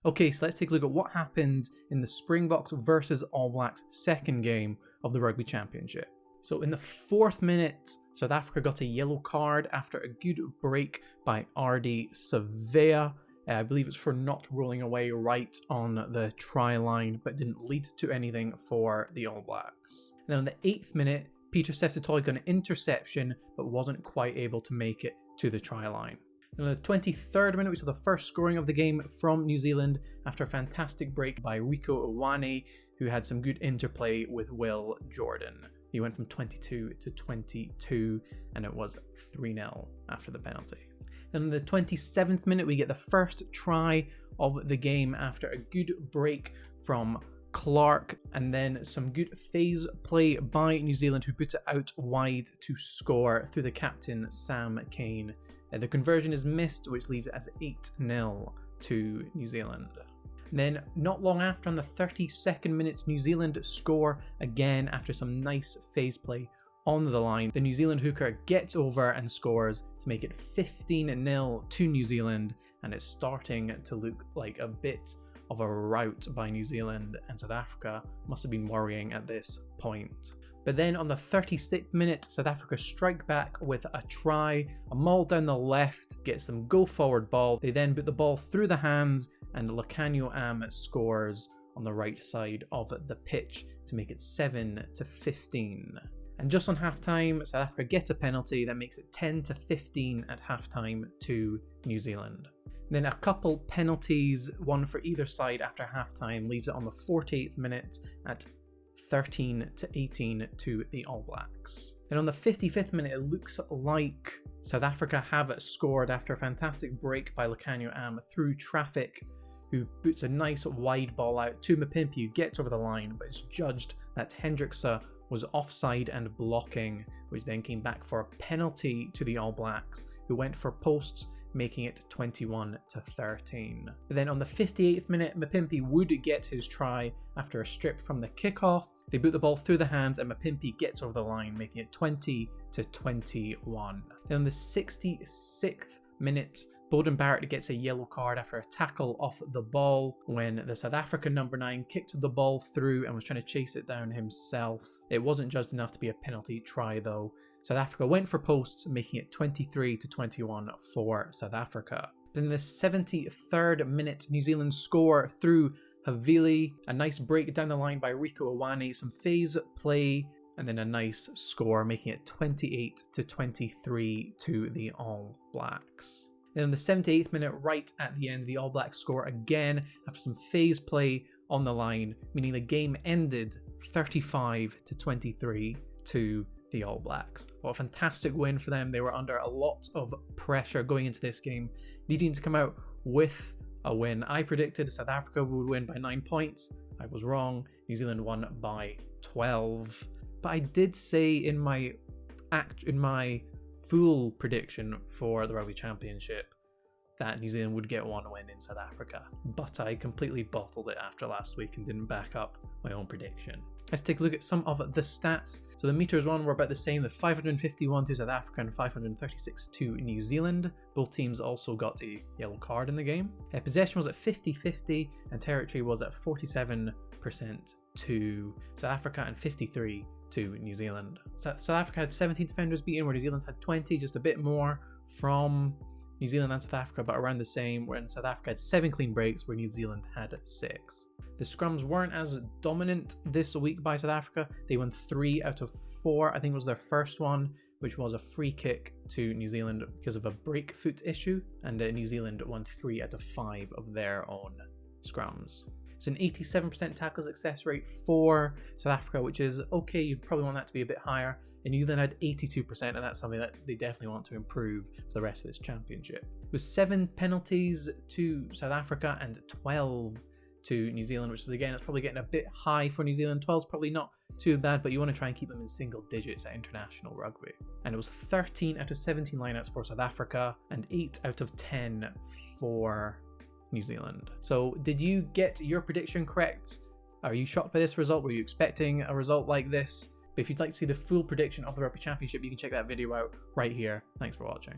Okay, so let's take a look at what happened in the Springboks versus All Blacks second game of the Rugby Championship. So in the 4th minute, South Africa got a yellow card after a good break by Ardi Savea. I believe it's for not rolling away right on the try line, but didn't lead to anything for the All Blacks. And then in the 8th minute, Peter Sefcettoy got an interception, but wasn't quite able to make it to the try line. In the 23rd minute, we saw the first scoring of the game from New Zealand after a fantastic break by Rieko Ioane, who had some good interplay with Will Jordan. He went from 22 to 22, and it was 3-0 after the penalty. Then in the 27th minute, we get the first try of the game after a good break from Clark, and then some good phase play by New Zealand, who put it out wide to score through the captain, Sam Cane. The conversion is missed, which leaves it as 8-0 to New Zealand. Then, not long after, on the 32nd minute, New Zealand score again after some nice phase play on the line. The New Zealand hooker gets over and scores to make it 15-0 to New Zealand, and it's starting to look like a bit of a rout by New Zealand, and South Africa must have been worrying at this point. But then on the 36th minute, South Africa strike back with a try. A maul down the left gets them go forward ball. They then put the ball through the hands, and Lukhanyo Am scores on the right side of the pitch to make it 7-15. And just on halftime, South Africa get a penalty that makes it 10-15 at halftime to New Zealand. Then a couple penalties, one for either side after halftime, leaves it on the 48th minute at 13-18 to the All Blacks. Then on the 55th minute, it looks like South Africa have scored after a fantastic break by Lukhanyo Am through traffic, who puts a nice wide ball out to Mapimpi, who gets over the line, but it's judged that Hendrickse was offside and blocking, which then came back for a penalty to the All Blacks, who went for posts, making it 21-13. But then on the 58th minute, Mapimpi would get his try after a strip from the kickoff. They boot the ball through the hands, and Mapimpi gets over the line, making it 20-21. Then on the 66th minute, Beauden Barrett gets a yellow card after a tackle off the ball when the South African number 9 kicked the ball through and was trying to chase it down himself. It wasn't judged enough to be a penalty try though. South Africa went for posts, making it 23-21 for South Africa. Then the 73rd minute, New Zealand score through Havili, a nice break down the line by Rieko Ioane, some phase play, and then a nice score, making it 28-23 to the All Blacks. Then in the 78th minute, right at the end, the All Blacks score again after some phase play on the line, meaning the game ended 35-23 to the All Blacks. What a fantastic win for them. They were under a lot of pressure going into this game, needing to come out with a win. I predicted South Africa would win by 9 points. I was wrong. New Zealand won by 12. But I did say in my full prediction for the Rugby Championship that New Zealand would get one win in South Africa, but I completely bottled it after last week and didn't back up my own prediction. Let's take a look at some of the stats. So the meters run were about the same, the 551 to South Africa and 536 to New Zealand. Both teams also got a yellow card in the game. Possession was at 50-50 and territory was at 47% to South Africa and 53% to New Zealand. South Africa had 17 defenders beaten, where New Zealand had 20, just a bit more from New Zealand and South Africa, but around the same, where South Africa had 7 clean breaks, where New Zealand had 6. The scrums weren't as dominant this week by South Africa. They won 3 out of 4. I think it was their first one, which was a free kick to New Zealand because of a break foot issue, and New Zealand won 3 out of 5 of their own scrums. It's an 87% tackle success rate for South Africa, which is okay. You'd probably want that to be a bit higher. And New Zealand had 82%, and that's something that they definitely want to improve for the rest of this championship. With 7 penalties to South Africa and 12 to New Zealand, which is, again, it's probably getting a bit high for New Zealand. 12 is probably not too bad, but you want to try and keep them in single digits at international rugby. And it was 13 out of 17 lineouts for South Africa and 8 out of 10 for New Zealand. So did you get your prediction correct? Are you shocked by this result? Were you expecting a result like this? But if you'd like to see the full prediction of the Rugby Championship, you can check that video out right here. Thanks for watching.